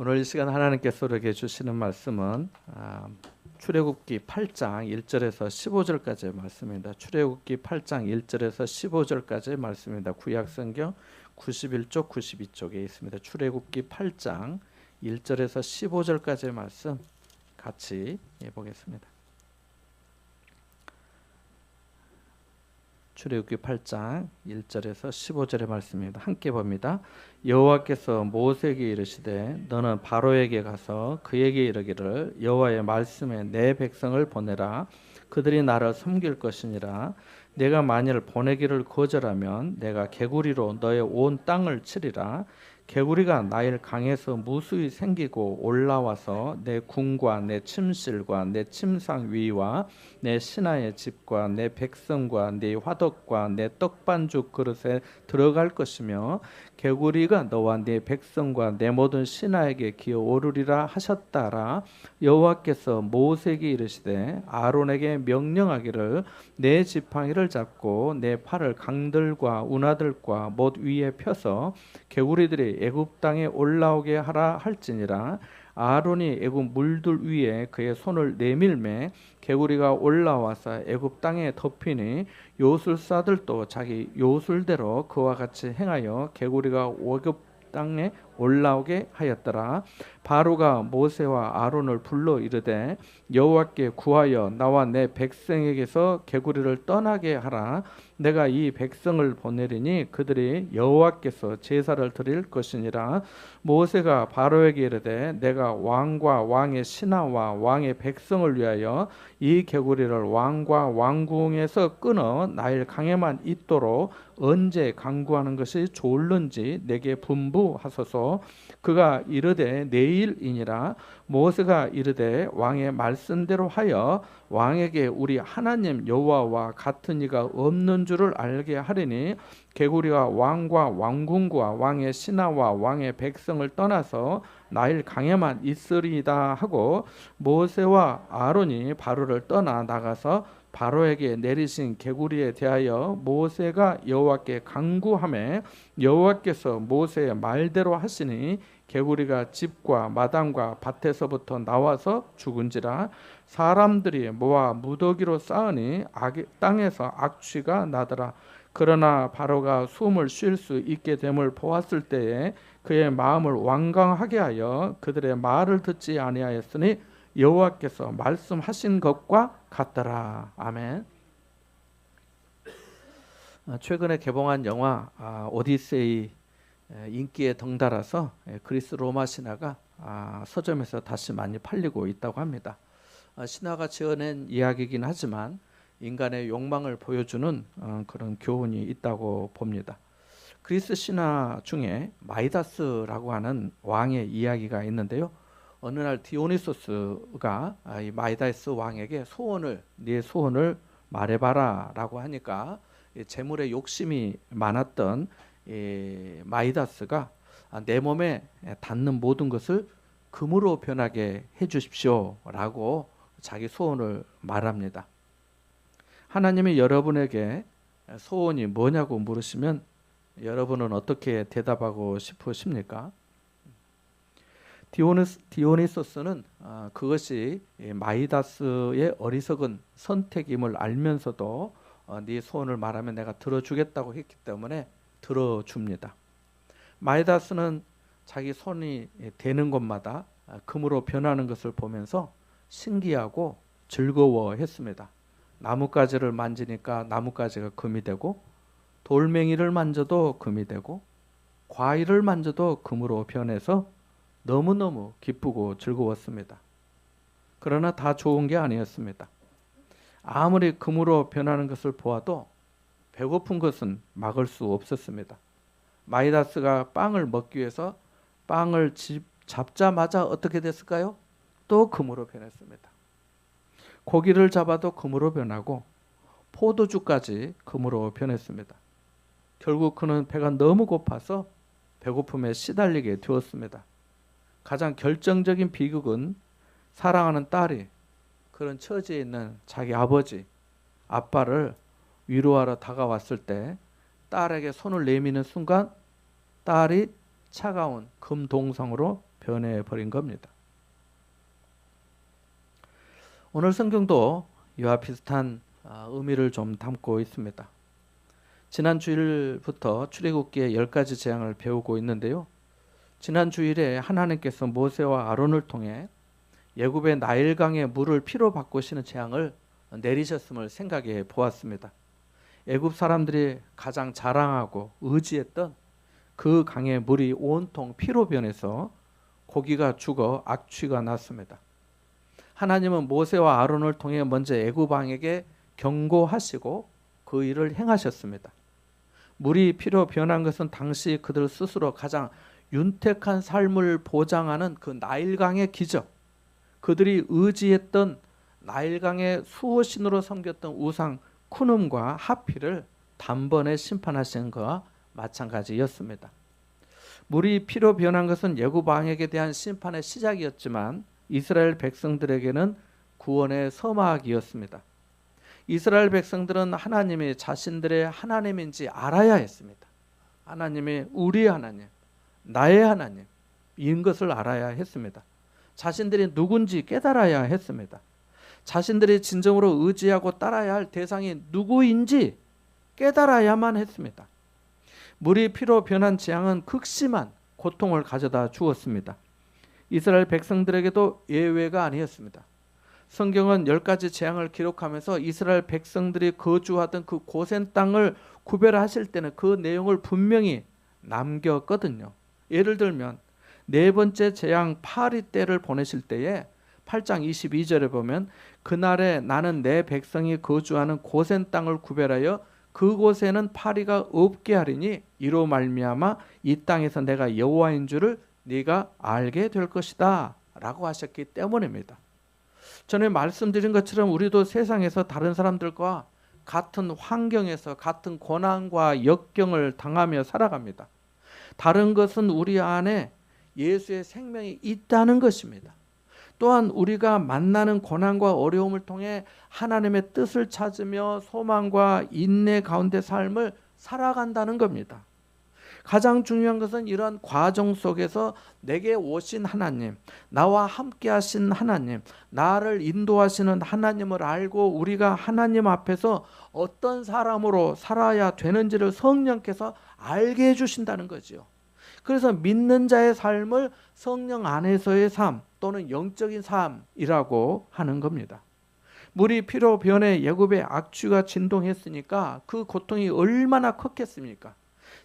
오늘 이 시간 하나님께서 우리에게 주시는 말씀은 출애굽기 8장 1절에서 15절까지의 말씀입니다. 출애굽기 8장 1절에서 15절까지의 말씀입니다. 구약성경 91쪽 92쪽에 있습니다. 출애굽기 8장 1절에서 15절까지의 말씀 같이 보겠습니다. 출애굽기 8장 1절에서 15절의 말씀입니다. 함께 봅니다. 여호와께서 모세에게 이르시되 너는 바로에게 가서 그에게 이르기를 여호와의 말씀에 내 백성을 보내라. 그들이 나를 섬길 것이니라. 내가 만일 보내기를 거절하면 내가 개구리로 너의 온 땅을 치리라. 개구리가 나일 강에서 무수히 생기고 올라와서 내 궁과 내 침실과 내 침상 위와 내 신하의 집과 내 백성과 내 화덕과 내 떡반죽 그릇에 들어갈 것이며 개구리가 너와 네 백성과 내 모든 신하에게 기어오르리라 하셨다라. 여호와께서 모세에게 이르시되 아론에게 명령하기를 내 지팡이를 잡고 내 팔을 강들과 운하들과 못 위에 펴서 개구리들이 애굽 땅에 올라오게 하라 할지니라. 아론이 애굽 물들 위에 그의 손을 내밀매 개구리가 올라와서 애굽 땅에 덮이니 요술사들도 자기 요술대로 그와 같이 행하여 개구리가 애굽 땅에 올라오게 하였더라. 바로가 모세와 아론을 불러 이르되 여호와께 구하여 나와 내 백성에게서 개구리를 떠나게 하라. 내가 이 백성을 보내리니 그들이 여호와께서 제사를 드릴 것이니라. 모세가 바로에게 이르되 내가 왕과 왕의 신하와 왕의 백성을 위하여 이 개구리를 왕과 왕궁에서 끊어 나일 강에만 있도록 언제 강구하는 것이 좋을는지 내게 분부하소서. 그가 이르되 내일이니라. 모세가 이르되 왕의 말씀대로 하여 왕에게 우리 하나님 여호와와 같은 이가 없는 줄을 알게 하리니 개구리가 왕과 왕궁과 왕의 신하와 왕의 백성을 떠나서 나일 강에만 있으리이다 하고 모세와 아론이 바로를 떠나 나가서 바로에게 내리신 개구리에 대하여 모세가 여호와께 간구하매 여호와께서 모세의 말대로 하시니 개구리가 집과 마당과 밭에서부터 나와서 죽은지라. 사람들이 모아 무더기로 쌓으니 땅에서 악취가 나더라. 그러나 바로가 숨을 쉴 수 있게 됨을 보았을 때에 그의 마음을 완강하게 하여 그들의 말을 듣지 아니하였으니 여호와께서 말씀하신 것과 같더라. 아멘. 최근에 개봉한 영화 오디세이 인기에 덩달아서 그리스 로마 신화가 서점에서 다시 많이 팔리고 있다고 합니다. 신화가 지어낸 이야기이긴 하지만 인간의 욕망을 보여주는 그런 교훈이 있다고 봅니다. 그리스 신화 중에 마이다스라고 하는 왕의 이야기가 있는데요. 어느 날 디오니소스가 이 마이다스 왕에게 네 소원을 말해봐라 라고 하니까 재물에 욕심이 많았던 마이다스가 내 몸에 닿는 모든 것을 금으로 변하게 해주십시오 라고 자기 소원을 말합니다. 하나님이 여러분에게 소원이 뭐냐고 물으시면 여러분은 어떻게 대답하고 싶으십니까? 디오니소스는 그것이 마이다스의 어리석은 선택임을 알면서도 네 소원을 말하면 내가 들어주겠다고 했기 때문에 들어줍니다. 마이다스는 자기 손이 되는 곳마다 금으로 변하는 것을 보면서 신기하고 즐거워했습니다. 나뭇가지를 만지니까 나뭇가지가 금이 되고 돌멩이를 만져도 금이 되고 과일을 만져도 금으로 변해서 너무너무 기쁘고 즐거웠습니다. 그러나 다 좋은 게 아니었습니다. 아무리 금으로 변하는 것을 보아도 배고픈 것은 막을 수 없었습니다. 마이다스가 빵을 먹기 위해서 빵을 잡자마자 어떻게 됐을까요? 또 금으로 변했습니다. 고기를 잡아도 금으로 변하고 포도주까지 금으로 변했습니다. 결국 그는 배가 너무 고파서 배고픔에 시달리게 되었습니다. 가장 결정적인 비극은 사랑하는 딸이 그런 처지에 있는 자기 아빠를 위로하러 다가왔을 때 딸에게 손을 내미는 순간 딸이 차가운 금동성으로 변해버린 겁니다. 오늘 성경도 이와 비슷한 의미를 좀 담고 있습니다. 지난 주일부터 출애굽기의 10가지 재앙을 배우고 있는데요. 지난 주일에 하나님께서 모세와 아론을 통해 애굽의 나일강의 물을 피로 바꾸시는 재앙을 내리셨음을 생각해 보았습니다. 애굽 사람들이 가장 자랑하고 의지했던 그 강의 물이 온통 피로 변해서 고기가 죽어 악취가 났습니다. 하나님은 모세와 아론을 통해 먼저 애굽 왕에게 경고하시고 그 일을 행하셨습니다. 물이 피로 변한 것은 당시 그들 스스로 가장 윤택한 삶을 보장하는 그 나일강의 기적, 그들이 의지했던 나일강의 수호신으로 섬겼던 우상 쿠눔과 하필을 단번에 심판하신 것과 마찬가지였습니다. 물이 피로 변한 것은 애굽 왕에게 대한 심판의 시작이었지만 이스라엘 백성들에게는 구원의 서막이었습니다. 이스라엘 백성들은 하나님이 자신들의 하나님인지 알아야 했습니다. 하나님이 우리의 하나님, 나의 하나님인 것을 알아야 했습니다. 자신들이 누군지 깨달아야 했습니다. 자신들이 진정으로 의지하고 따라야 할 대상이 누구인지 깨달아야만 했습니다. 물이 피로 변한 재앙은 극심한 고통을 가져다 주었습니다. 이스라엘 백성들에게도 예외가 아니었습니다. 성경은 10가지 재앙을 기록하면서 이스라엘 백성들이 거주하던 그 고센 땅을 구별하실 때는 그 내용을 분명히 남겼거든요. 예를 들면 네 번째 재앙 파리 때를 보내실 때에 8장 22절에 보면 그날에 나는 내 백성이 거주하는 고센 땅을 구별하여 그곳에는 파리가 없게 하리니 이로 말미암아 이 땅에서 내가 여호와인 줄을 네가 알게 될 것이다 라고 하셨기 때문입니다. 전에 말씀드린 것처럼 우리도 세상에서 다른 사람들과 같은 환경에서 같은 고난과 역경을 당하며 살아갑니다. 다른 것은 우리 안에 예수의 생명이 있다는 것입니다. 또한 우리가 만나는 고난과 어려움을 통해 하나님의 뜻을 찾으며 소망과 인내 가운데 삶을 살아간다는 겁니다. 가장 중요한 것은 이러한 과정 속에서 내게 오신 하나님, 나와 함께 하신 하나님, 나를 인도하시는 하나님을 알고 우리가 하나님 앞에서 어떤 사람으로 살아야 되는지를 성령께서 알게 해주신다는 거죠. 그래서 믿는 자의 삶을 성령 안에서의 삶 또는 영적인 삶이라고 하는 겁니다. 물이 피로 변해 애굽의 악취가 진동했으니까 그 고통이 얼마나 컸겠습니까?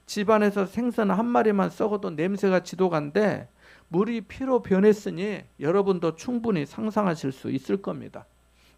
집안에서 생선 한 마리만 썩어도 냄새가 지독한데 물이 피로 변했으니 여러분도 충분히 상상하실 수 있을 겁니다.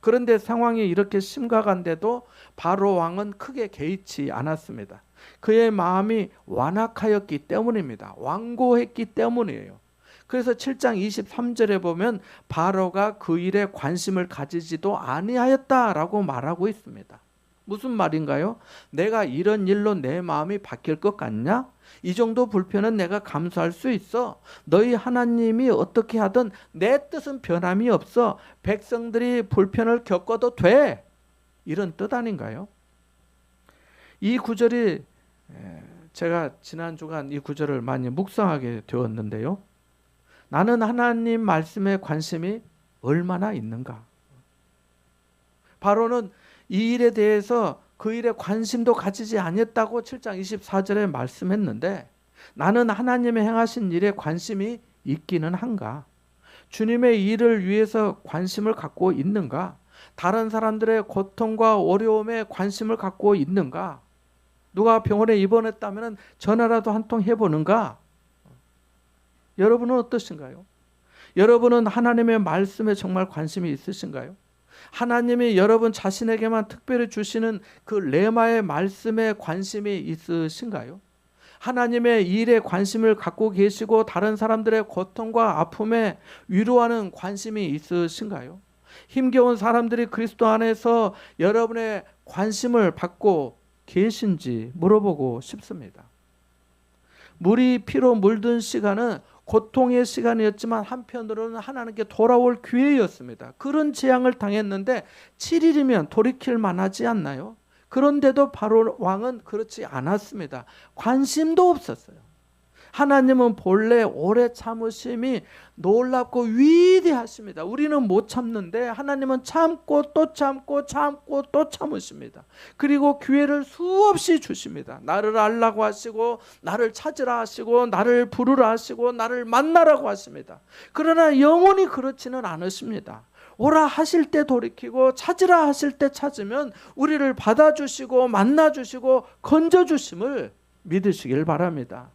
그런데 상황이 이렇게 심각한데도 바로 왕은 크게 개의치 않았습니다. 그의 마음이 완악하였기 때문입니다. 완고했기 때문이에요. 그래서 7장 23절에 보면 바로가 그 일에 관심을 가지지도 아니하였다라고 말하고 있습니다. 무슨 말인가요? 내가 이런 일로 내 마음이 바뀔 것 같냐? 이 정도 불편은 내가 감수할 수 있어. 너희 하나님이 어떻게 하든 내 뜻은 변함이 없어. 백성들이 불편을 겪어도 돼. 이런 뜻 아닌가요? 이 구절이 제가 지난 주간 이 구절을 많이 묵상하게 되었는데요. 나는 하나님 말씀에 관심이 얼마나 있는가? 바로는 이 일에 대해서 그 일에 관심도 가지지 않았다고 7장 24절에 말씀했는데 나는 하나님의 행하신 일에 관심이 있기는 한가? 주님의 일을 위해서 관심을 갖고 있는가? 다른 사람들의 고통과 어려움에 관심을 갖고 있는가? 누가 병원에 입원했다면 전화라도 한 통 해보는가? 여러분은 어떠신가요? 여러분은 하나님의 말씀에 정말 관심이 있으신가요? 하나님이 여러분 자신에게만 특별히 주시는 그 레마의 말씀에 관심이 있으신가요? 하나님의 일에 관심을 갖고 계시고 다른 사람들의 고통과 아픔에 위로하는 관심이 있으신가요? 힘겨운 사람들이 그리스도 안에서 여러분의 관심을 받고 계신지 물어보고 싶습니다. 물이 피로 물든 시간은 고통의 시간이었지만 한편으로는 하나님께 돌아올 기회였습니다. 그런 재앙을 당했는데 7일이면 돌이킬 만하지 않나요? 그런데도 바로 왕은 그렇지 않았습니다. 관심도 없었어요. 하나님은 본래 오래 참으심이 놀랍고 위대하십니다. 우리는 못 참는데 하나님은 참고 또 참고 참고 또 참으십니다. 그리고 기회를 수없이 주십니다. 나를 알라고 하시고 나를 찾으라 하시고 나를 부르라 하시고 나를 만나라고 하십니다. 그러나 영원히 그렇지는 않으십니다. 오라 하실 때 돌이키고 찾으라 하실 때 찾으면 우리를 받아주시고 만나주시고 건져주심을 믿으시길 바랍니다.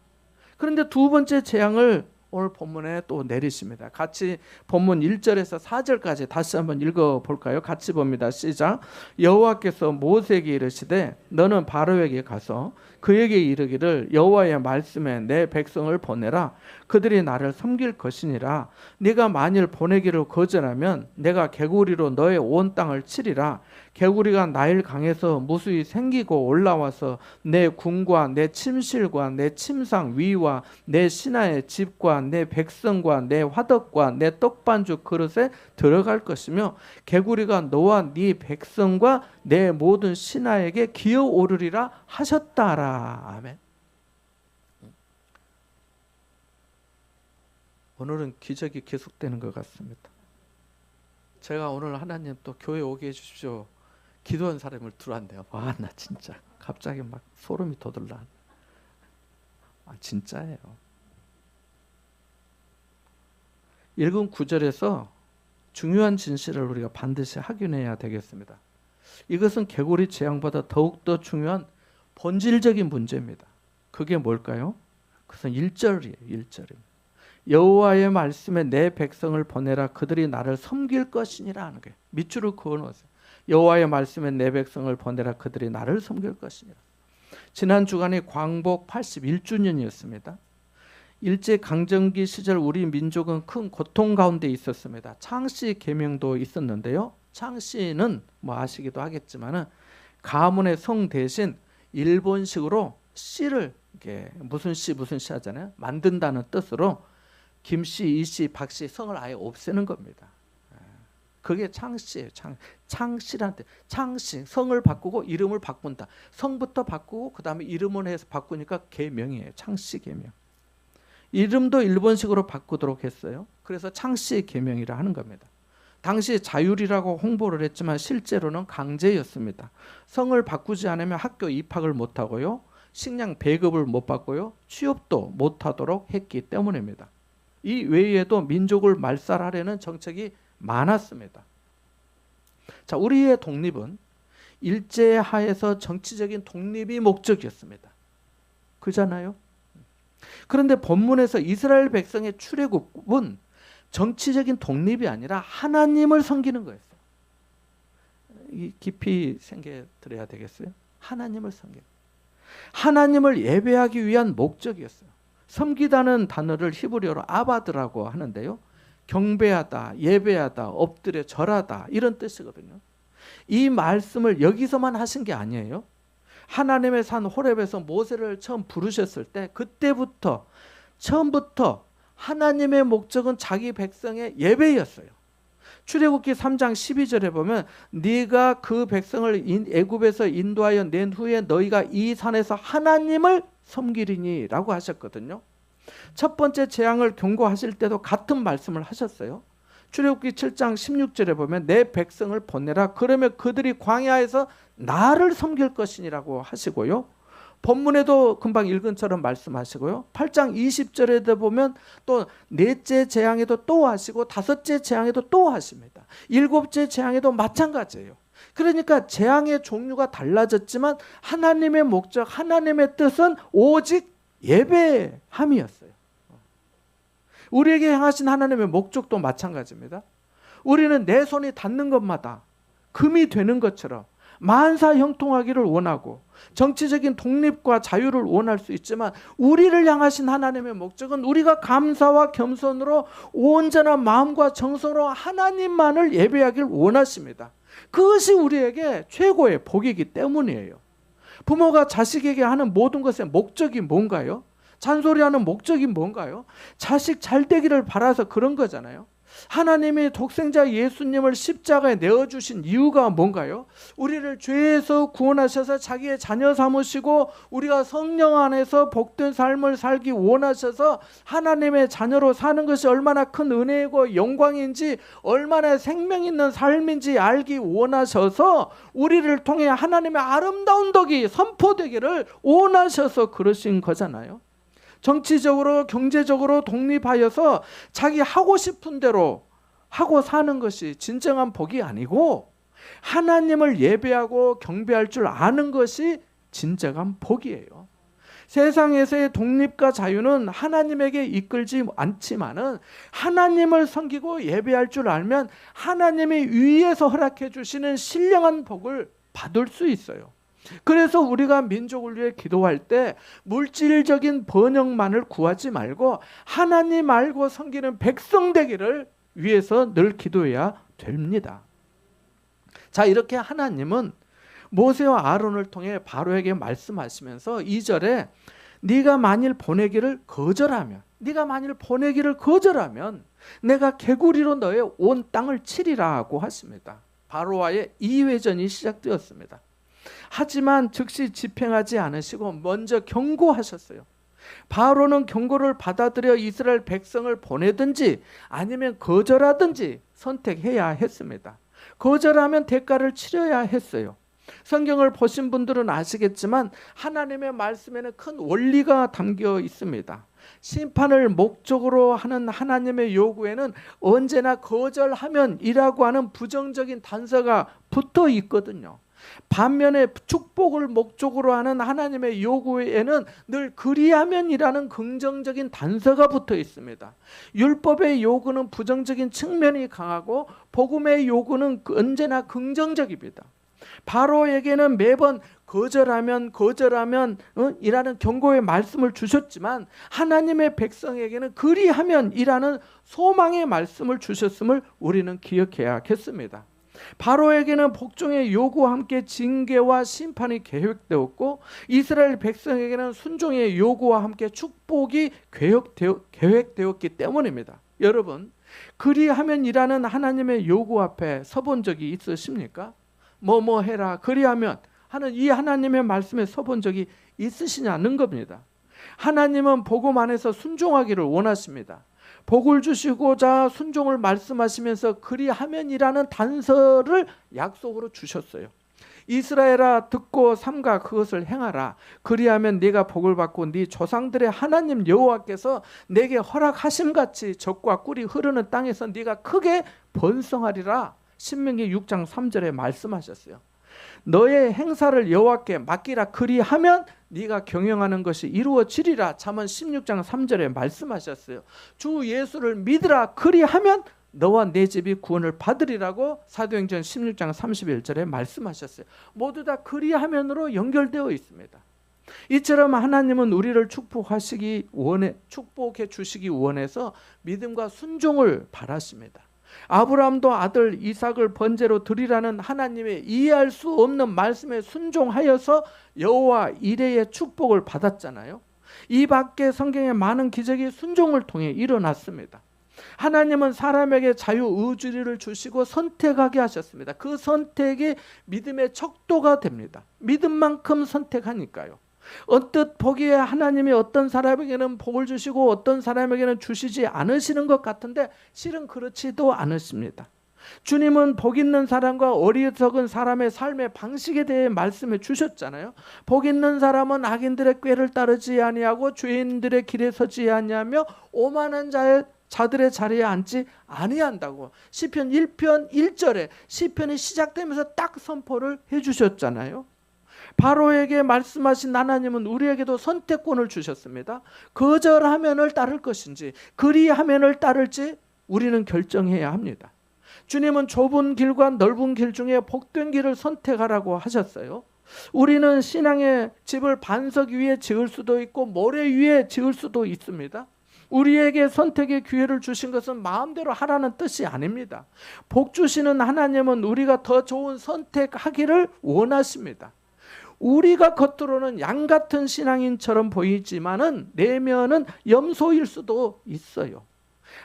그런데 두 번째 재앙을 오늘 본문에 또 내리십니다. 같이 본문 1절에서 4절까지 다시 한번 읽어볼까요? 같이 봅니다. 시작. 여호와께서 모세에게 이르시되 너는 바로에게 가서 그에게 이르기를 여호와의 말씀에 내 백성을 보내라. 그들이 나를 섬길 것이니라. 네가 만일 보내기를 거절하면 내가 개구리로 너의 온 땅을 치리라. 개구리가 나일 강에서 무수히 생기고 올라와서 내 궁과 내 침실과 내 침상 위와 내 신하의 집과 내 백성과 내 화덕과 내 떡반죽 그릇에 들어갈 것이며 개구리가 너와 네 백성과 내 모든 신하에게 기어오르리라 하셨다라. 아멘. 오늘은 기적이 계속되는 것 같습니다. 제가 오늘 하나님 또 교회 오게 해주십시오 기도한 사람을 들어왔네요. 와, 나 진짜 갑자기 막 소름이 돋을라. 진짜예요. 읽은 9절에서 중요한 진실을 우리가 반드시 확인해야 되겠습니다. 이것은 개구리 재앙보다 더욱더 중요한 본질적인 문제입니다. 그게 뭘까요? 그것은 1절이에요. 1절입니다. 여호와의 말씀에 내 백성을 보내라. 그들이 나를 섬길 것이니라 하는 거예요. 밑줄을 그어놓으세요. 여호와의 말씀에 내 백성을 보내라. 그들이 나를 섬길 것이니라. 지난 주간이 광복 81주년이었습니다. 일제강점기 시절 우리 민족은 큰 고통 가운데 있었습니다. 창씨 계명도 있었는데요. 창씨는 뭐 아시기도 하겠지만은 가문의 성 대신 일본식으로 씨를 이렇게 무슨 씨 하잖아요. 만든다는 뜻으로 김씨, 이씨, 박씨 성을 아예 없애는 겁니다. 그게 창씨예요. 창씨란 뜻. 창씨, 성을 바꾸고 이름을 바꾼다. 성부터 바꾸고 그 다음에 이름을 해서 바꾸니까 계명이에요. 창씨 계명. 이름도 일본식으로 바꾸도록 했어요. 그래서 창씨 계명이라 하는 겁니다. 당시 자율이라고 홍보를 했지만 실제로는 강제였습니다. 성을 바꾸지 않으면 학교 입학을 못하고요. 식량 배급을 못 받고요. 취업도 못하도록 했기 때문입니다. 이 외에도 민족을 말살하려는 정책이 많았습니다. 자, 우리의 독립은 일제하에서 정치적인 독립이 목적이었습니다. 그잖아요. 그런데 본문에서 이스라엘 백성의 출애굽은 정치적인 독립이 아니라 하나님을 섬기는 거였어요. 깊이 생각해 드려야 되겠어요. 하나님을 섬기는. 하나님을 예배하기 위한 목적이었어요. 섬기다는 단어를 히브리어로 아바드라고 하는데요. 경배하다, 예배하다, 엎드려 절하다 이런 뜻이거든요. 이 말씀을 여기서만 하신 게 아니에요. 하나님의 산 호렙에서 모세를 처음 부르셨을 때 그때부터 처음부터 하나님의 목적은 자기 백성의 예배였어요. 출애굽기 3장 12절에 보면 네가 그 백성을 애굽에서 인도하여 낸 후에 너희가 이 산에서 하나님을 섬기리니 라고 하셨거든요. 첫 번째 재앙을 경고하실 때도 같은 말씀을 하셨어요. 출애굽기 7장 16절에 보면 내 백성을 보내라. 그러면 그들이 광야에서 나를 섬길 것이니라고 하시고요. 본문에도 금방 읽은 처럼 말씀하시고요. 8장 20절에도 보면 또 넷째 재앙에도 또 하시고 다섯째 재앙에도 또 하십니다. 일곱째 재앙에도 마찬가지예요. 그러니까 재앙의 종류가 달라졌지만 하나님의 목적, 하나님의 뜻은 오직 예배함이었어요. 우리에게 향하신 하나님의 목적도 마찬가지입니다. 우리는 내 손이 닿는 것마다 금이 되는 것처럼 만사 형통하기를 원하고 정치적인 독립과 자유를 원할 수 있지만 우리를 향하신 하나님의 목적은 우리가 감사와 겸손으로 온전한 마음과 정성으로 하나님만을 예배하기를 원하십니다. 그것이 우리에게 최고의 복이기 때문이에요. 부모가 자식에게 하는 모든 것의 목적이 뭔가요? 잔소리하는 목적이 뭔가요? 자식 잘 되기를 바라서 그런 거잖아요. 하나님이 독생자 예수님을 십자가에 내어주신 이유가 뭔가요? 우리를 죄에서 구원하셔서 자기의 자녀 삼으시고 우리가 성령 안에서 복된 삶을 살기 원하셔서 하나님의 자녀로 사는 것이 얼마나 큰 은혜이고 영광인지, 얼마나 생명 있는 삶인지 알기 원하셔서 우리를 통해 하나님의 아름다운 덕이 선포되기를 원하셔서 그러신 거잖아요. 정치적으로 경제적으로 독립하여서 자기 하고 싶은 대로 하고 사는 것이 진정한 복이 아니고, 하나님을 예배하고 경배할 줄 아는 것이 진정한 복이에요. 세상에서의 독립과 자유는 하나님에게 이끌지 않지만은 하나님을 섬기고 예배할 줄 알면 하나님이 위에서 허락해 주시는 신령한 복을 받을 수 있어요. 그래서 우리가 민족을 위해 기도할 때 물질적인 번영만을 구하지 말고 하나님 알고 섬기는 백성 되기를 위해서 늘 기도해야 됩니다. 자, 이렇게 하나님은 모세와 아론을 통해 바로에게 말씀하시면서 2절에 네가 만일 보내기를 거절하면 내가 개구리로 너의 온 땅을 치리라고 하십니다. 바로와의 이회전이 시작되었습니다. 하지만 즉시 집행하지 않으시고 먼저 경고하셨어요. 바로는 경고를 받아들여 이스라엘 백성을 보내든지 아니면 거절하든지 선택해야 했습니다. 거절하면 대가를 치러야 했어요. 성경을 보신 분들은 아시겠지만 하나님의 말씀에는 큰 원리가 담겨 있습니다. 심판을 목적으로 하는 하나님의 요구에는 언제나 거절하면이라고 하는 부정적인 단서가 붙어 있거든요. 반면에 축복을 목적으로 하는 하나님의 요구에는 늘 그리하면이라는 긍정적인 단서가 붙어 있습니다. 율법의 요구는 부정적인 측면이 강하고 복음의 요구는 언제나 긍정적입니다. 바로에게는 매번 거절하면 이라는 경고의 말씀을 주셨지만 하나님의 백성에게는 그리하면이라는 소망의 말씀을 주셨음을 우리는 기억해야겠습니다. 바로에게는 복종의 요구와 함께 징계와 심판이 계획되었고 이스라엘 백성에게는 순종의 요구와 함께 축복이 계획되었기 때문입니다. 여러분, 그리하면이라는 하나님의 요구 앞에 서본 적이 있으십니까? 뭐뭐 해라 그리하면 하는 이 하나님의 말씀에 서본 적이 있으시냐는 겁니다. 하나님은 복음 안에서 순종하기를 원하십니다. 복을 주시고자 순종을 말씀하시면서 그리하면이라는 단서를 약속으로 주셨어요. 이스라엘아 듣고 삼가 그것을 행하라. 그리하면 네가 복을 받고 네 조상들의 하나님 여호와께서 내게 허락하심같이 젖과 꿀이 흐르는 땅에서 네가 크게 번성하리라. 신명기 6장 3절에 말씀하셨어요. 너의 행사를 여호와께 맡기라. 그리하면 네가 경영하는 것이 이루어지리라. 잠언 16장 3절에 말씀하셨어요. 주 예수를 믿으라. 그리하면 너와 내 집이 구원을 받으리라고 사도행전 16장 31절에 말씀하셨어요. 모두 다 그리하면으로 연결되어 있습니다. 이처럼 하나님은 우리를 축복해 주시기 원해서 믿음과 순종을 바라십니다. 아브라함도 아들 이삭을 번제로 드리라는 하나님의 이해할 수 없는 말씀에 순종하여서 여호와 이레의 축복을 받았잖아요. 이 밖에 성경에 많은 기적이 순종을 통해 일어났습니다. 하나님은 사람에게 자유의지를 주시고 선택하게 하셨습니다. 그 선택이 믿음의 척도가 됩니다. 믿음만큼 선택하니까요. 언뜻 보기에 하나님이 어떤 사람에게는 복을 주시고 어떤 사람에게는 주시지 않으시는 것 같은데 실은 그렇지도 않으십니다. 주님은 복 있는 사람과 어리석은 사람의 삶의 방식에 대해 말씀해 주셨잖아요. 복 있는 사람은 악인들의 꾀를 따르지 아니하고 죄인들의 길에 서지 아니하며 오만한 자들의 자리에 앉지 아니한다고 시편 1편 1절에 시편이 시작되면서 딱 선포를 해주셨잖아요. 바로에게 말씀하신 하나님은 우리에게도 선택권을 주셨습니다. 거절하면을 따를 것인지 그리하면을 따를지 우리는 결정해야 합니다. 주님은 좁은 길과 넓은 길 중에 복된 길을 선택하라고 하셨어요. 우리는 신앙의 집을 반석 위에 지을 수도 있고 모래 위에 지을 수도 있습니다. 우리에게 선택의 기회를 주신 것은 마음대로 하라는 뜻이 아닙니다. 복 주시는 하나님은 우리가 더 좋은 선택하기를 원하십니다. 우리가 겉으로는 양 같은 신앙인처럼 보이지만은 내면은 염소일 수도 있어요.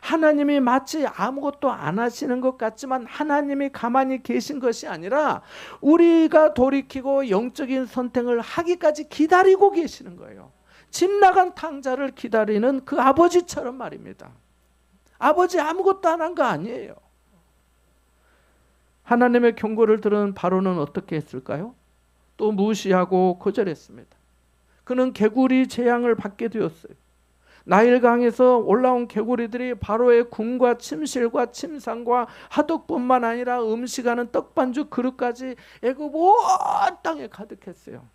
하나님이 마치 아무것도 안 하시는 것 같지만 하나님이 가만히 계신 것이 아니라 우리가 돌이키고 영적인 선택을 하기까지 기다리고 계시는 거예요. 집 나간 탕자를 기다리는 그 아버지처럼 말입니다. 아버지 아무것도 안 한 거 아니에요. 하나님의 경고를 들은 바로는 어떻게 했을까요? 또 무시하고 거절했습니다. 그는 개구리 재앙을 받게 되었어요. 나일강에서 올라온 개구리들이 바로의 궁과 침실과 침상과 하덕뿐만 아니라 음식하는 떡반죽 그릇까지 애굽 온 땅에 가득했어요.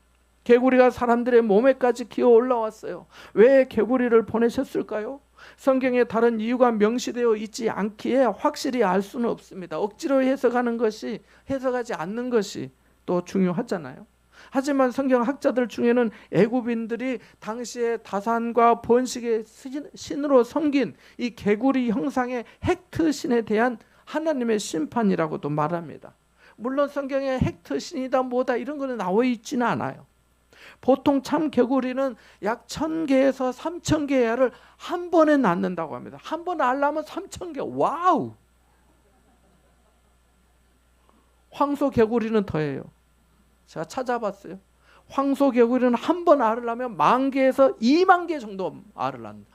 개구리가 사람들의 몸에까지 기어 올라왔어요. 왜 개구리를 보내셨을까요? 성경에 다른 이유가 명시되어 있지 않기에 확실히 알 수는 없습니다. 억지로 해석하지 않는 것이 또 중요하잖아요. 하지만 성경 학자들 중에는 애굽인들이 당시에 다산과 번식의 신으로 섬긴 이 개구리 형상의 헥트 신에 대한 하나님의 심판이라고도 말합니다. 물론 성경에 헥트 신이다 뭐다 이런 거는 나와 있지는 않아요. 보통 참 개구리는 약 1000개에서 3000개의 알을 한 번에 낳는다고 합니다. 한 번 낳으려면 3000개. 와우! 황소 개구리는 더해요. 제가 찾아봤어요. 황소 개구리는 한 번 알을 낳으면 10,000개에서 20,000개 정도 알을 낳는다.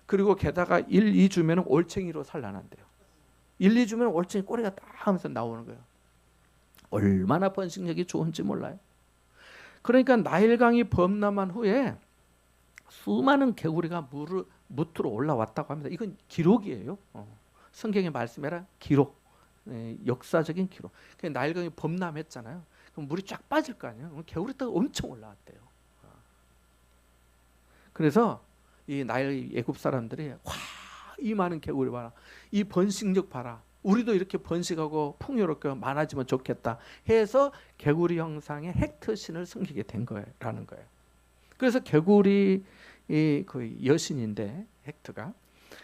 그리고 게다가 1, 2주면 올챙이로 산란한대요. 1, 2주면 올챙이 꼬리가 딱 하면서 나오는 거예요. 얼마나 번식력이 좋은지 몰라요. 그러니까 나일강이 범람한 후에 수많은 개구리가 무트로 올라왔다고 합니다. 이건 기록이에요. 성경의 말씀이라 기록. 역사적인 기록. 나일강이 범람했잖아요. 그럼 물이 쫙 빠질 거 아니에요. 개구리떼가 엄청 올라왔대요. 그래서 이 나일 애굽 사람들이 와, 이 많은 개구리 봐라. 이 번식력 봐라. 우리도 이렇게 번식하고 풍요롭게 많아지면 좋겠다 해서 개구리 형상의 헥트 신을 섬기게 된 거라는 거예요. 그래서 개구리 그 여신인데 헥트가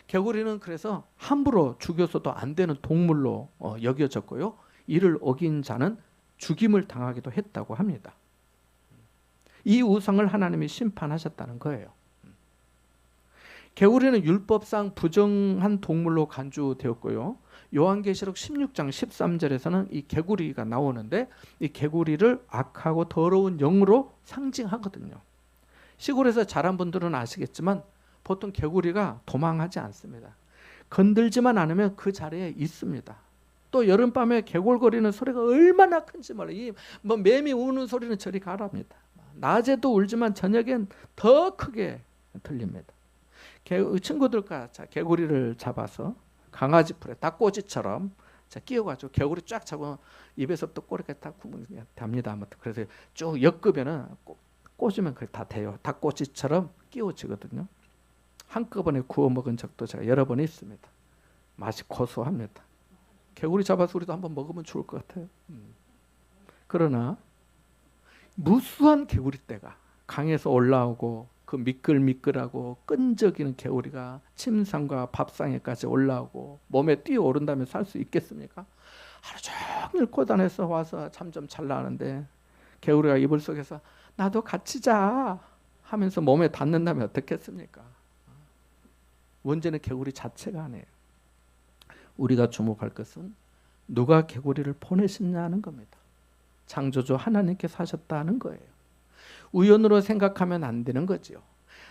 개구리는 그래서 함부로 죽여서도 안 되는 동물로 여겨졌고요. 이를 어긴 자는 죽임을 당하기도 했다고 합니다. 이 우상을 하나님이 심판하셨다는 거예요. 개구리는 율법상 부정한 동물로 간주되었고요. 요한계시록 16장 13절에서는 이 개구리가 나오는데 이 개구리를 악하고 더러운 영으로 상징하거든요. 시골에서 자란 분들은 아시겠지만 보통 개구리가 도망하지 않습니다. 건들지만 않으면 그 자리에 있습니다. 또 여름밤에 개골거리는 소리가 얼마나 큰지 몰라요. 뭐 매미 우는 소리는 저리 가랍니다. 낮에도 울지만 저녁엔 더 크게 들립니다. 친구들과 개구리를 잡아서 강아지 풀에 닭꼬치처럼 끼워가지고 개구리 쫙 잡으면 입에서부터 꼬리까지 다 구멍답니다. 그래서 쭉 엮으면은 꽂으면 그게 다 돼요. 닭꼬치처럼 끼워지거든요. 한꺼번에 구워 먹은 적도 제가 여러 번 있습니다. 맛이 고소합니다. 개구리 잡아서 우리도 한번 먹으면 좋을 것 같아요. 그러나 무수한 개구리떼가 강에서 올라오고 그 미끌미끌하고 끈적이는 개구리가 침상과 밥상에까지 올라오고 몸에 뛰어오른다면 살 수 있겠습니까? 하루 종일 고단해서 와서 잠 좀 잘라는데 개구리가 이불 속에서 나도 같이 자 하면서 몸에 닿는다면 어떻겠습니까? 문제는 개구리 자체가 아니에요. 우리가 주목할 것은 누가 개구리를 보내셨냐는 겁니다. 창조주 하나님께서 하셨다는 거예요. 우연으로 생각하면 안 되는 거죠.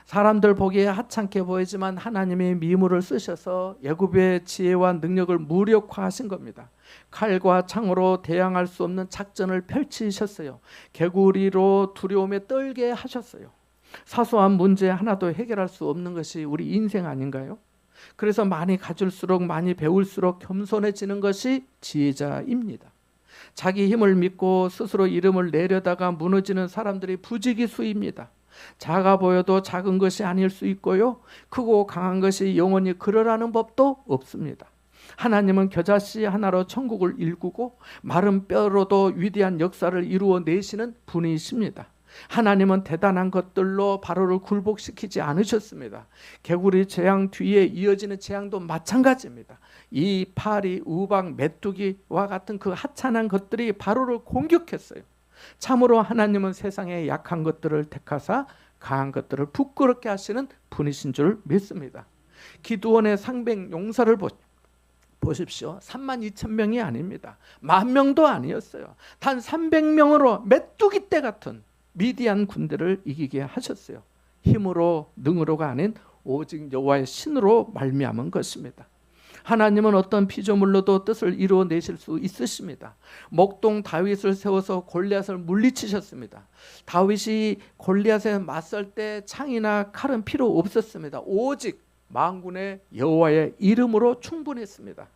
사람들 보기에 하찮게 보이지만 하나님이 미물을 쓰셔서 애굽의 지혜와 능력을 무력화하신 겁니다. 칼과 창으로 대항할 수 없는 작전을 펼치셨어요. 개구리로 두려움에 떨게 하셨어요. 사소한 문제 하나도 해결할 수 없는 것이 우리 인생 아닌가요? 그래서 많이 가질수록 많이 배울수록 겸손해지는 것이 지혜자입니다. 자기 힘을 믿고 스스로 이름을 내려다가 무너지는 사람들이 부지기수입니다. 작아 보여도 작은 것이 아닐 수 있고요. 크고 강한 것이 영원히 그러라는 법도 없습니다. 하나님은 겨자씨 하나로 천국을 일구고 마른 뼈로도 위대한 역사를 이루어내시는 분이십니다. 하나님은 대단한 것들로 바로를 굴복시키지 않으셨습니다. 개구리 재앙 뒤에 이어지는 재앙도 마찬가지입니다. 이 파리, 우박, 메뚜기와 같은 그 하찮은 것들이 바로를 공격했어요. 참으로 하나님은 세상의 약한 것들을 택하사 강한 것들을 부끄럽게 하시는 분이신 줄 믿습니다. 기드온의 상백 용사를 보십시오. 32,000명이 아닙니다. 10,000명도 아니었어요. 단 300명으로 메뚜기 떼 같은 미디안 군대를 이기게 하셨어요. 힘으로 능으로가 아닌 오직 여호와의 신으로 말미암은 것입니다. 하나님은 어떤 피조물로도 뜻을 이루어내실 수 있으십니다. 목동 다윗을 세워서 골리앗을 물리치셨습니다. 다윗이 골리앗에 맞설 때 창이나 칼은 필요 없었습니다. 오직 만군의 여호와의 이름으로 충분했습니다.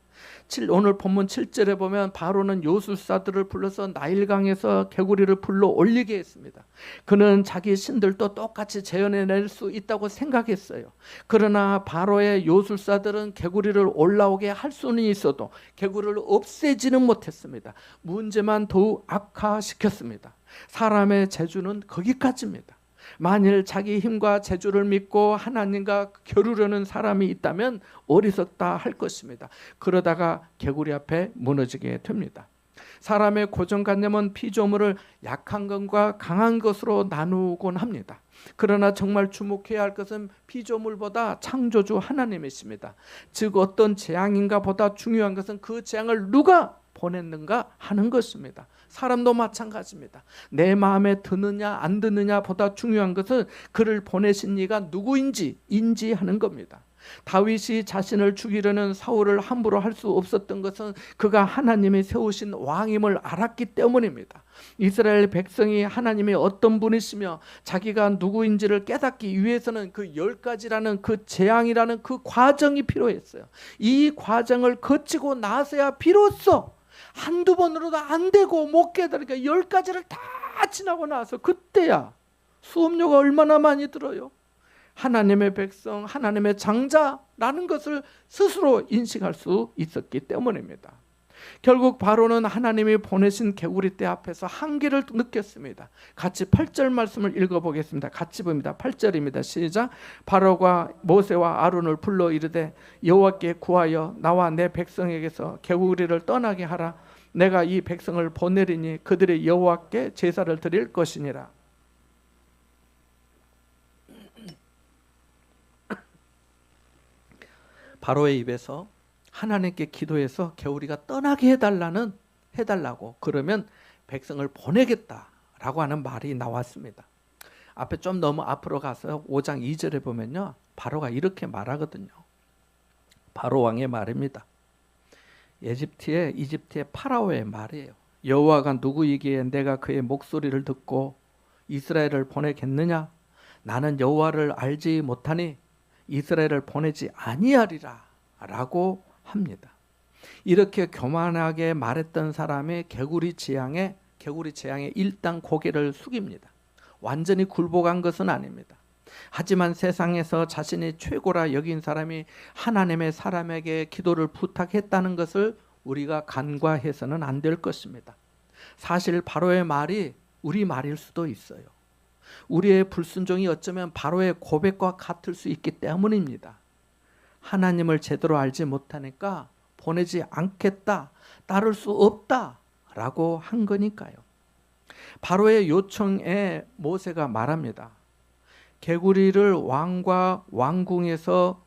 오늘 본문 7절에 보면 바로는 요술사들을 불러서 나일강에서 개구리를 불러 올리게 했습니다. 그는 자기 신들도 똑같이 재현해낼 수 있다고 생각했어요. 그러나 바로의 요술사들은 개구리를 올라오게 할 수는 있어도 개구리를 없애지는 못했습니다. 문제만 더욱 악화시켰습니다. 사람의 재주는 거기까지입니다. 만일 자기 힘과 재주를 믿고 하나님과 겨루려는 사람이 있다면 어리석다 할 것입니다. 그러다가 개구리 앞에 무너지게 됩니다. 사람의 고정관념은 피조물을 약한 것과 강한 것으로 나누곤 합니다. 그러나 정말 주목해야 할 것은 피조물보다 창조주 하나님이십니다. 즉 어떤 재앙인가 보다 중요한 것은 그 재앙을 누가 보냈는가 하는 것입니다. 사람도 마찬가지입니다. 내 마음에 드느냐 안 드느냐 보다 중요한 것은 그를 보내신 이가 누구인지 인지하는 겁니다. 다윗이 자신을 죽이려는 사울을 함부로 할 수 없었던 것은 그가 하나님이 세우신 왕임을 알았기 때문입니다. 이스라엘 백성이 하나님이 어떤 분이시며 자기가 누구인지를 깨닫기 위해서는 그 10가지라는 그 재앙이라는 그 과정이 필요했어요. 이 과정을 거치고 나서야 비로소 한두 번으로도 안 되고 못 깨달으니까 10가지를 다 지나고 나서 그때야 수업료가 얼마나 많이 들어요. 하나님의 백성, 하나님의 장자라는 것을 스스로 인식할 수 있었기 때문입니다. 결국 바로는 하나님이 보내신 개구리떼 앞에서 한계를 느꼈습니다. 같이 8절 말씀을 읽어보겠습니다. 같이 봅니다. 8절입니다. 시작. 바로가 모세와 아론을 불러 이르되 여호와께 구하여 나와 내 백성에게서 개구리를 떠나게 하라. 내가 이 백성을 보내리니 그들이 여호와께 제사를 드릴 것이니라. 바로의 입에서 하나님께 기도해서 개구리가 떠나게 해달라고 그러면 백성을 보내겠다라고 하는 말이 나왔습니다. 앞에 좀 너무 앞으로 가서 5장 2절에 보면요, 바로가 이렇게 말하거든요. 바로 왕의 말입니다. 이집트의 파라오의 말이에요. 여호와가 누구이기에 내가 그의 목소리를 듣고 이스라엘을 보내겠느냐? 나는 여호와를 알지 못하니 이스라엘을 보내지 아니하리라 라고 합니다. 이렇게 교만하게 말했던 사람의 개구리 재앙에 일단 고개를 숙입니다. 완전히 굴복한 것은 아닙니다. 하지만 세상에서 자신이 최고라 여긴 사람이 하나님의 사람에게 기도를 부탁했다는 것을 우리가 간과해서는 안 될 것입니다. 사실 바로의 말이 우리 말일 수도 있어요. 우리의 불순종이 어쩌면 바로의 고백과 같을 수 있기 때문입니다. 하나님을 제대로 알지 못하니까 보내지 않겠다, 따를 수 없다 라고 한 거니까요. 바로의 요청에 모세가 말합니다. 개구리를 왕과 왕궁에서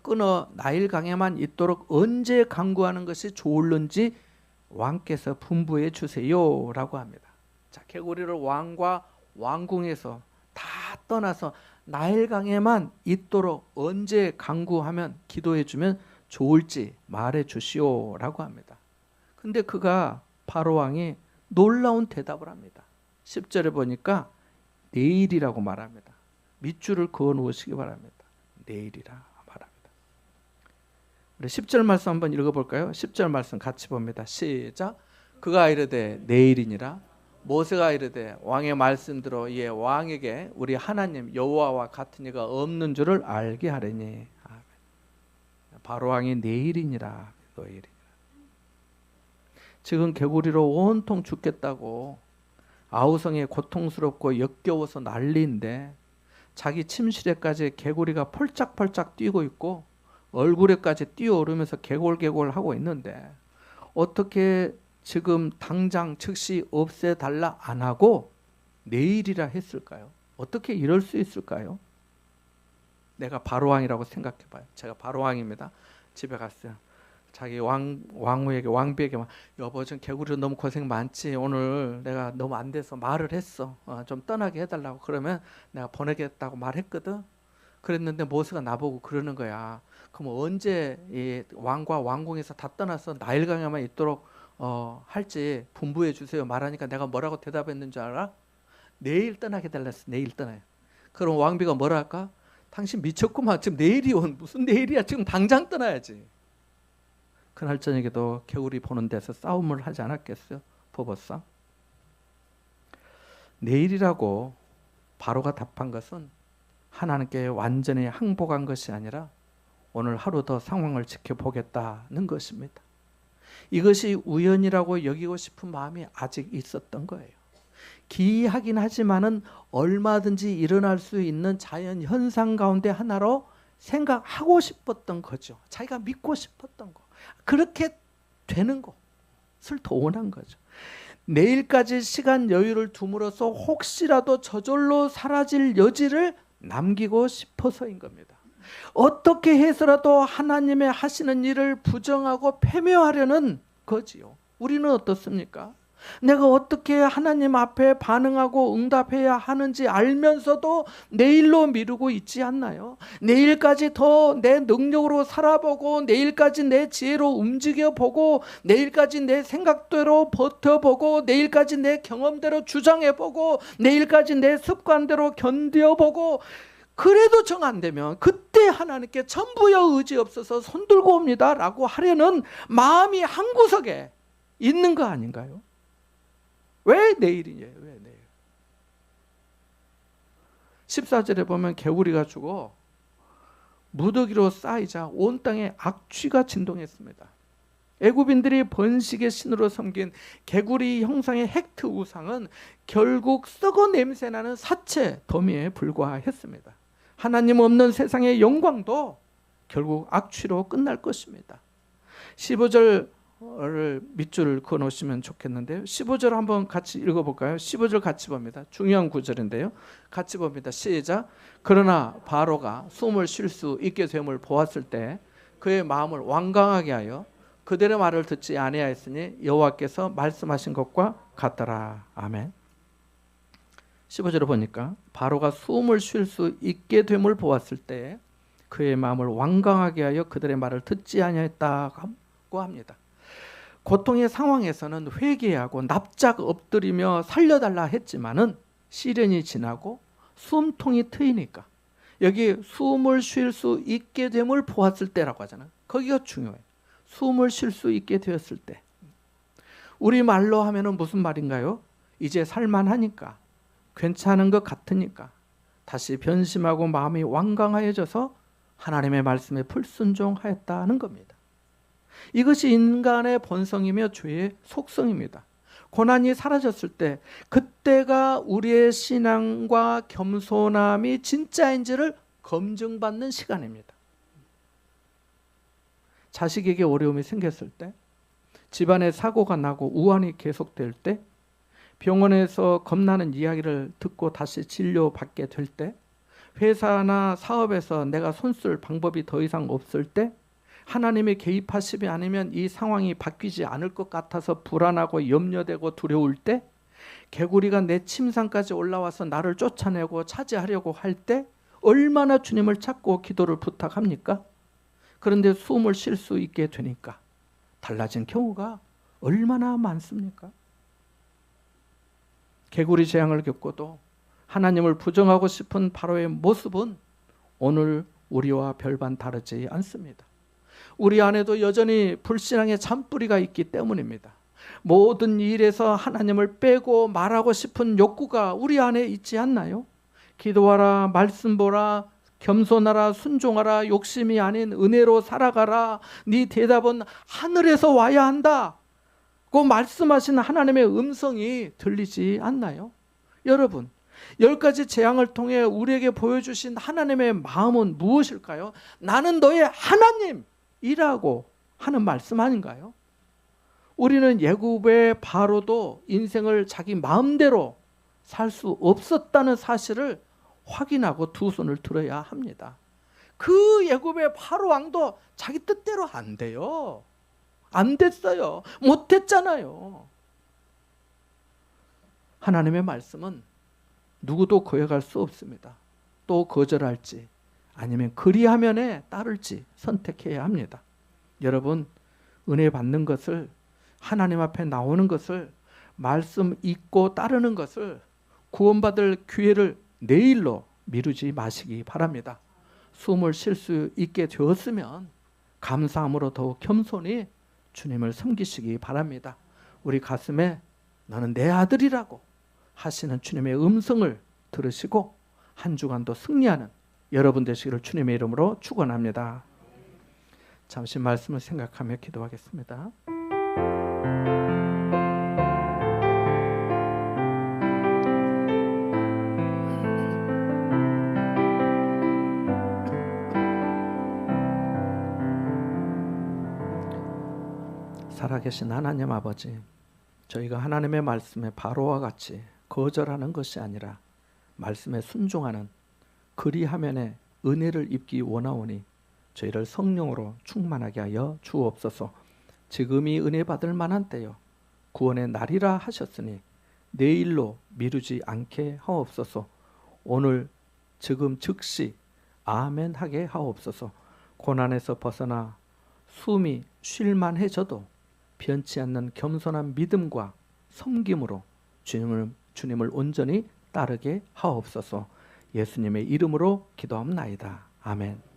끊어 나일강에만 있도록 언제 강구하는 것이 좋을는지 왕께서 분부해 주세요 라고 합니다. 자, 개구리를 왕과 왕궁에서 다 떠나서 나일강에만 있도록 언제 강구하면 기도해 주면 좋을지 말해 주시오 라고 합니다. 근데 그가 바로 왕이 놀라운 대답을 합니다. 10절에 보니까 내일이라고 말합니다. 밑줄을 그어 놓으시기 바랍니다. 내일이라 말합니다. 우리 10절 말씀 한번 읽어볼까요? 10절 말씀 같이 봅니다. 시작. 그가 이르되 내일이니라. 모세가 이르되 왕의 말씀대로 이에 왕에게 우리 하나님 여호와와 같은 이가 없는 줄을 알게 하려니. 바로 왕이 내일이니라. 내일이니라. 지금 개구리로 온통 죽겠다고 아우성에 고통스럽고 역겨워서 난리인데 자기 침실에까지 개구리가 펄짝펄짝 뛰고 있고 얼굴에까지 뛰어오르면서 개골개골 하고 있는데 어떻게 지금 당장 즉시 없애달라 안 하고 내일이라 했을까요? 어떻게 이럴 수 있을까요? 내가 바로왕이라고 생각해봐요. 제가 바로왕입니다. 집에 갔어요. 자기 왕후에게, 왕비에게 여보, 좀 개구리로 너무 고생 많지. 오늘 내가 너무 안 돼서 말을 했어. 좀 떠나게 해달라고. 그러면 내가 보내겠다고 말했거든. 그랬는데 모세가 나보고 그러는 거야. 그럼 언제 이 왕과 왕궁에서 다 떠나서 나일강에만 있도록 할지 분부해 주세요. 말하니까 내가 뭐라고 대답했는 줄 알아? 내일 떠나게 달랬어. 내일 떠나요. 그럼 왕비가 뭐라 할까? 당신 미쳤구만. 지금 내일이 무슨 내일이야. 지금 당장 떠나야지. 그날 저녁에도 개구리 보는 데서 싸움을 하지 않았겠어요? 보복상. 내일이라고 바로가 답한 것은 하나님께 완전히 항복한 것이 아니라 오늘 하루 더 상황을 지켜보겠다는 것입니다. 이것이 우연이라고 여기고 싶은 마음이 아직 있었던 거예요. 기이하긴 하지만은 얼마든지 일어날 수 있는 자연 현상 가운데 하나로 생각하고 싶었던 거죠. 자기가 믿고 싶었던 거. 그렇게 되는 것을 도원한 거죠. 내일까지 시간 여유를 둠으로써 혹시라도 저절로 사라질 여지를 남기고 싶어서인 겁니다. 어떻게 해서라도 하나님의 하시는 일을 부정하고 패묘하려는 거지요. 우리는 어떻습니까? 내가 어떻게 하나님 앞에 반응하고 응답해야 하는지 알면서도 내일로 미루고 있지 않나요? 내일까지 더 내 능력으로 살아보고, 내일까지 내 지혜로 움직여보고, 내일까지 내 생각대로 버텨보고, 내일까지 내 경험대로 주장해보고, 내일까지 내 습관대로 견뎌보고, 그래도 정 안 되면 그때 하나님께 전부여 의지 없어서 손들고 옵니다 라고 하려는 마음이 한 구석에 있는 거 아닌가요? 왜 내일이냐? 왜 내일? 14절에 보면 개구리가 죽어 무더기로 쌓이자 온 땅에 악취가 진동했습니다. 애굽인들이 번식의 신으로 섬긴 개구리 형상의 헥트 우상은 결국 썩어 냄새나는 사체 더미에 불과했습니다. 하나님 없는 세상의 영광도 결국 악취로 끝날 것입니다. 15절 밑줄을 그어 놓으시면 좋겠는데요. 15절 한번 같이 읽어볼까요? 15절 같이 봅니다. 중요한 구절인데요. 같이 봅니다. 시작. 그러나 바로가 숨을 쉴 수 있게 됨을 보았을 때 그의 마음을 완강하게 하여 그들의 말을 듣지 아니하였으니 여호와께서 말씀하신 것과 같더라. 아멘. 15절을 보니까 바로가 숨을 쉴 수 있게 됨을 보았을 때 그의 마음을 완강하게 하여 그들의 말을 듣지 아니하였다고 합니다. 고통의 상황에서는 회개하고 납작 엎드리며 살려달라 했지만은 시련이 지나고 숨통이 트이니까, 여기 숨을 쉴 수 있게 됨을 보았을 때라고 하잖아요. 거기가 중요해요. 숨을 쉴 수 있게 되었을 때. 우리 말로 하면은 무슨 말인가요? 이제 살만하니까, 괜찮은 것 같으니까 다시 변심하고 마음이 완강하여져서 하나님의 말씀에 불순종하였다는 겁니다. 이것이 인간의 본성이며 죄의 속성입니다. 고난이 사라졌을 때 그때가 우리의 신앙과 겸손함이 진짜인지를 검증받는 시간입니다. 자식에게 어려움이 생겼을 때, 집안에 사고가 나고 우환이 계속될 때, 병원에서 겁나는 이야기를 듣고 다시 진료받게 될 때, 회사나 사업에서 내가 손쓸 방법이 더 이상 없을 때, 하나님의 개입하심이 아니면 이 상황이 바뀌지 않을 것 같아서 불안하고 염려되고 두려울 때, 개구리가 내 침상까지 올라와서 나를 쫓아내고 차지하려고 할 때 얼마나 주님을 찾고 기도를 부탁합니까? 그런데 숨을 쉴 수 있게 되니까 달라진 경우가 얼마나 많습니까? 개구리 재앙을 겪고도 하나님을 부정하고 싶은 바로의 모습은 오늘 우리와 별반 다르지 않습니다. 우리 안에도 여전히 불신앙의 잔뿌리가 있기 때문입니다. 모든 일에서 하나님을 빼고 말하고 싶은 욕구가 우리 안에 있지 않나요? 기도하라, 말씀 보라, 겸손하라, 순종하라, 욕심이 아닌 은혜로 살아가라, 네 대답은 하늘에서 와야 한다 고 말씀하시는 하나님의 음성이 들리지 않나요? 여러분, 10가지 재앙을 통해 우리에게 보여주신 하나님의 마음은 무엇일까요? 나는 너의 하나님이라고 하는 말씀 아닌가요? 우리는 애굽의 바로도 인생을 자기 마음대로 살 수 없었다는 사실을 확인하고 두 손을 들어야 합니다. 그 애굽의 바로 왕도 자기 뜻대로 안 돼요. 안 됐어요. 못했잖아요. 하나님의 말씀은 누구도 거역할 수 없습니다. 또 거절할지 아니면 그리하면에 따를지 선택해야 합니다. 여러분, 은혜 받는 것을, 하나님 앞에 나오는 것을, 말씀 읽고 따르는 것을, 구원받을 기회를 내일로 미루지 마시기 바랍니다. 숨을 쉴 수 있게 되었으면 감사함으로 더욱 겸손히 주님을 섬기시기 바랍니다. 우리 가슴에 너는 내 아들이라고 하시는 주님의 음성을 들으시고 한 주간도 승리하는 여러분 되시기를 주님의 이름으로 축원합니다. 잠시 말씀을 생각하며 기도하겠습니다. 살아계신 하나님 아버지, 저희가 하나님의 말씀에 바로와 같이 거절하는 것이 아니라 말씀에 순종하는 그리하면에 은혜를 입기 원하오니 저희를 성령으로 충만하게 하여 주옵소서. 지금이 은혜 받을 만한 때요 구원의 날이라 하셨으니 내일로 미루지 않게 하옵소서. 오늘 지금 즉시 아멘 하게 하옵소서. 고난에서 벗어나 숨이 쉴만해져도 변치 않는 겸손한 믿음과 섬김으로 주님을 온전히 따르게 하옵소서. 예수님의 이름으로 기도합나이다. 아멘.